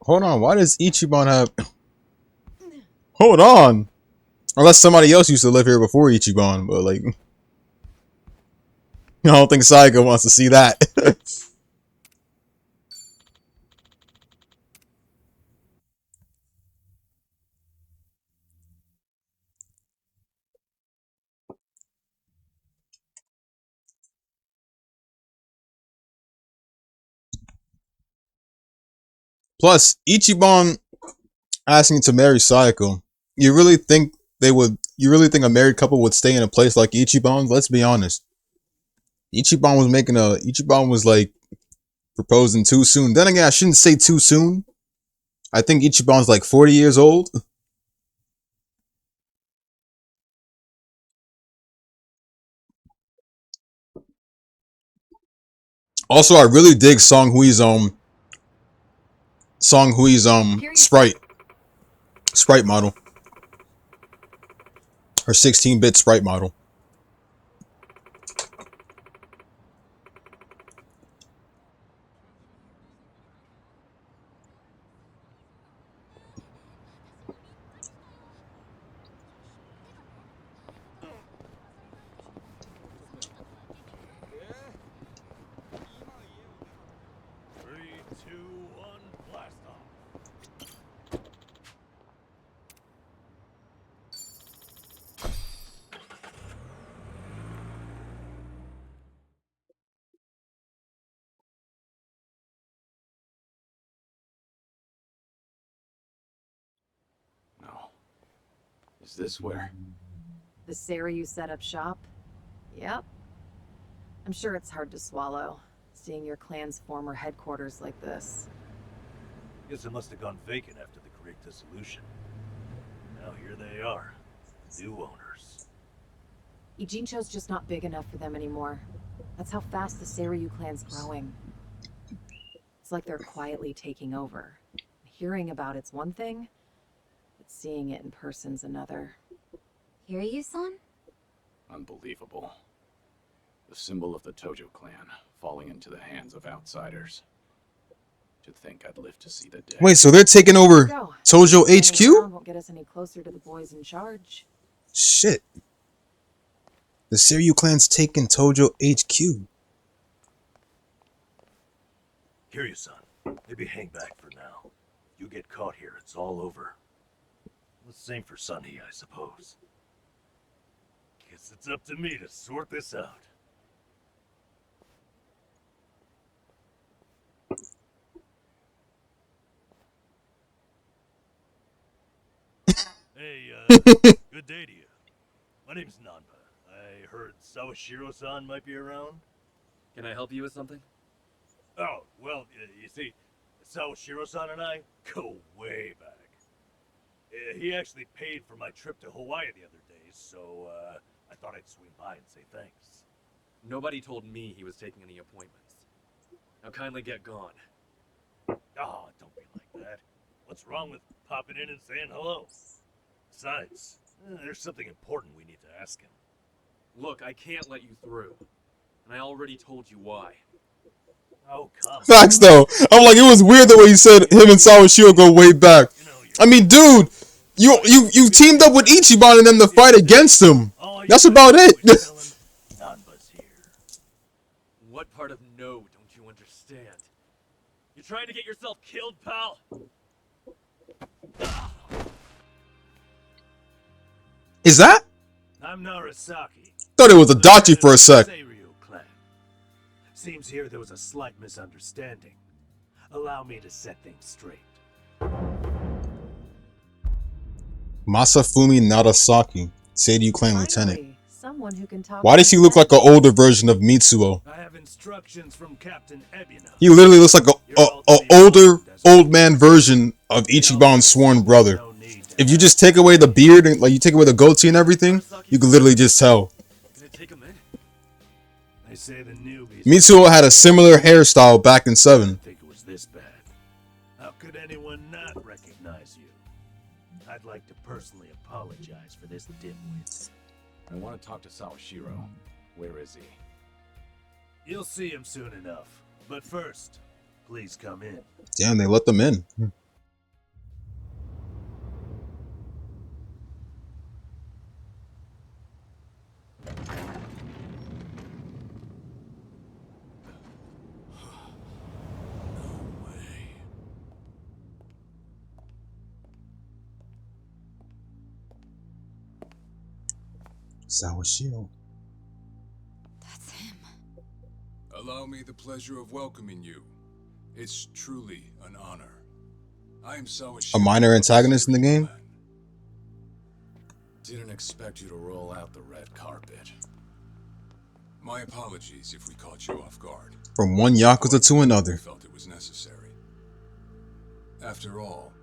[SPEAKER 1] Hold on, why does Ichiban have... Hold on! Unless somebody else used to live here before Ichiban, but like... I don't think Saiko wants to see that. Plus, Ichiban asking to marry Saiko. You really think they would? You really think a married couple would stay in a place like Ichiban's? Let's be honest. Ichiban was like proposing too soon. Then again, I shouldn't say too soon. I think Ichiban's like 40 years old. Also, I really dig Song Hui's sprite model. Her 16-bit sprite model.
[SPEAKER 3] Three, two,
[SPEAKER 2] Is this where?
[SPEAKER 6] The Seiryu set up shop? Yep. I'm sure it's hard to swallow, seeing your clan's former headquarters like this.
[SPEAKER 3] Guess it must have gone vacant after the Great Dissolution. Now here they are, new owners.
[SPEAKER 6] Ijincho's just not big enough for them anymore. That's how fast the Seiryu clan's growing. It's like they're quietly taking over. Hearing about it's one thing, but seeing it in person's another.
[SPEAKER 5] Hear you, son?
[SPEAKER 2] Unbelievable. The symbol of the Tojo clan falling into the hands of outsiders. To think I'd live to see the day.
[SPEAKER 1] Wait, so they're taking over
[SPEAKER 6] Go.
[SPEAKER 1] Tojo
[SPEAKER 6] Standing around
[SPEAKER 1] HQ?
[SPEAKER 6] won't get us any closer to the boys in charge.
[SPEAKER 1] Shit. The Seiryu clan's taking Tojo HQ.
[SPEAKER 3] Kiryu-san, maybe hang back for now. You get caught here, it's all over. The same for Sunny, I suppose. Guess it's up to me to sort this out. Hey, good day to you. My name's Nanba. I heard Sawashiro-san might be around.
[SPEAKER 10] Can I help you with something?
[SPEAKER 3] Oh, well, you see, Sawashiro-san and I go way back. He actually paid for my trip to Hawaii the other day, so I thought I'd swing by and say thanks.
[SPEAKER 10] Nobody told me he was taking any appointments. Now kindly get gone.
[SPEAKER 3] Oh, don't be like that. What's wrong with popping in and saying hello? Besides, there's something important we need to ask him.
[SPEAKER 10] Look, I can't let you through. And I already told you why.
[SPEAKER 3] Oh, come on.
[SPEAKER 1] Facts though. I'm like, it was weird the way he said him and Sawashiro go way back. I mean, dude, you teamed up with Ichiban and them to fight against him. That's about it.
[SPEAKER 3] Nanba's here.
[SPEAKER 10] What part of no don't you understand? You trying to get yourself killed, pal?
[SPEAKER 1] Is that?
[SPEAKER 3] I'm Narasaki.
[SPEAKER 1] Thought it was Adachi for a sec.
[SPEAKER 3] Seiryu clan. Seems here there was a slight misunderstanding. Allow me to set things straight.
[SPEAKER 1] Masafumi Narasaki, Seiryu clan lieutenant.
[SPEAKER 6] Finally, someone who can talk.
[SPEAKER 1] Why does he look like an older version of Mitsuo?
[SPEAKER 3] I have instructions from Captain Ebina.
[SPEAKER 1] He literally looks like a older old man version of Ichiban's sworn brother. If you just take away the beard and like you take away the goatee and everything, you can literally just tell.
[SPEAKER 10] Can I take him in?
[SPEAKER 3] They say the newbies.
[SPEAKER 1] Mitsuo had a similar hairstyle back in 7.
[SPEAKER 3] I didn't think it was this bad. How could anyone not recognize you? I'd like to personally apologize for this dimwit.
[SPEAKER 2] I want to talk to Sawashiro. Where is he?
[SPEAKER 3] You'll see him soon enough. But first, please come in.
[SPEAKER 1] Damn, they let them in. Sawashiro.
[SPEAKER 5] That's him.
[SPEAKER 11] Allow me the pleasure of welcoming you. It's truly an honor. I am Sawashiro.
[SPEAKER 1] A minor antagonist in the game?
[SPEAKER 2] Didn't expect you to roll out the red carpet.
[SPEAKER 11] My apologies if we caught you off guard.
[SPEAKER 1] From one Yakuza to another.
[SPEAKER 11] I felt it was necessary. After all,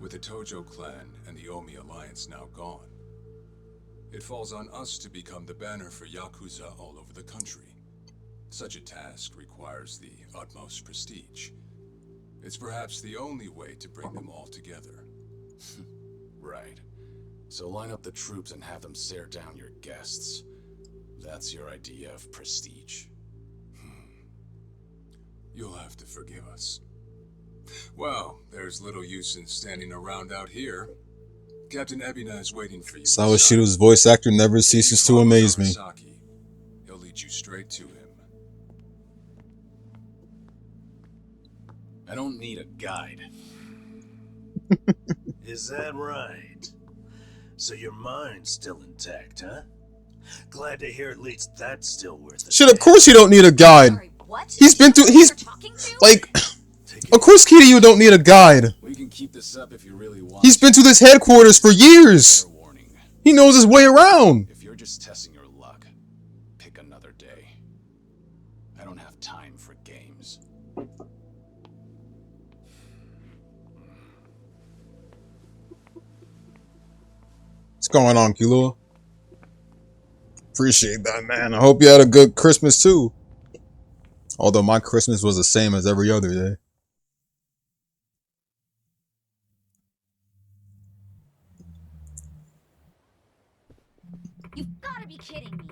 [SPEAKER 11] with the Tojo clan and the Omi alliance now gone, it falls on us to become the banner for Yakuza all over the country. Such a task requires the utmost prestige. It's perhaps the only way to bring them all together.
[SPEAKER 2] Right. So line up the troops and have them stare down your guests. That's your idea of prestige.
[SPEAKER 11] You'll have to forgive us. Well, there's little use in standing around out here. Captain Ebina is waiting for you.
[SPEAKER 1] Sawashiro's voice actor never ceases to amaze me.
[SPEAKER 11] He'll lead you straight to him.
[SPEAKER 2] I don't need a guide.
[SPEAKER 3] Is that right? So your mind's still intact, huh? Glad to hear at least that's still worth it.
[SPEAKER 1] Shit, of course you don't need a guide.
[SPEAKER 5] Sorry, what?
[SPEAKER 1] He's been through, like, of course Kiryu don't need a guide.
[SPEAKER 2] We can keep this up if you really want.
[SPEAKER 1] He's been to this headquarters for years.
[SPEAKER 2] Fair warning.
[SPEAKER 1] He knows his way around.
[SPEAKER 2] If you're just testing your luck, pick another day. I don't have time for games.
[SPEAKER 1] What's going on, Kilo? Appreciate that, man. I hope you had a good Christmas too. Although my Christmas was the same as every other day.
[SPEAKER 5] You've gotta be kidding me.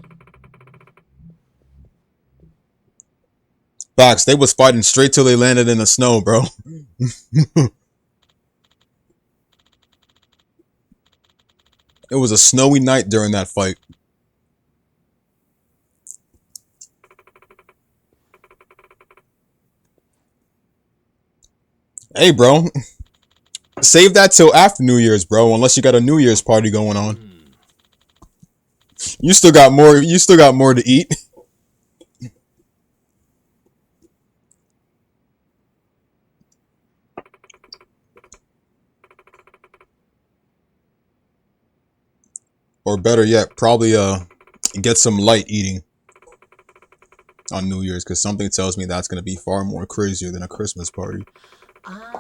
[SPEAKER 1] Facts, they was fighting straight till they landed in the snow, bro. It was a snowy night during that fight. Hey, bro. Save that till after New Year's, bro. Unless you got a New Year's party going on. You still got more. You still got more to eat. Or better yet, probably get some light eating on New Year's, because something tells me that's gonna be far more crazier than a Christmas party.
[SPEAKER 6] Ah.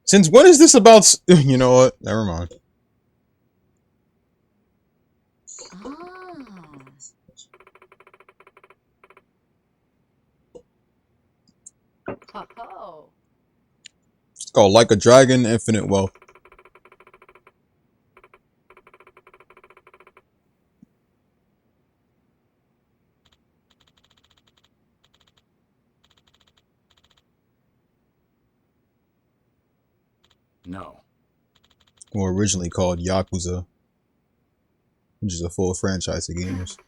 [SPEAKER 1] Since when is this about? You know what? Never mind.
[SPEAKER 6] Oh.
[SPEAKER 1] It's called Like a Dragon, Infinite Wealth.
[SPEAKER 2] No.
[SPEAKER 1] Or originally called Yakuza, which is a full franchise of gamers.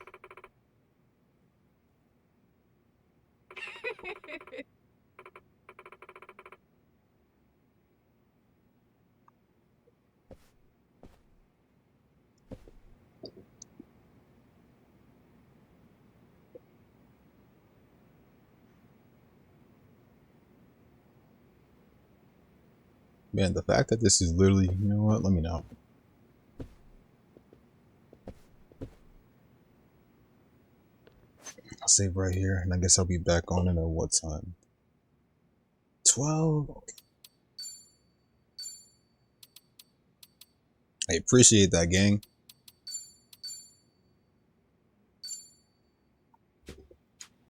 [SPEAKER 1] Man, the fact that this is literally, you know what? Let me know. I'll save right here, and I guess I'll be back on it at what time? 12? Okay. I appreciate that, gang.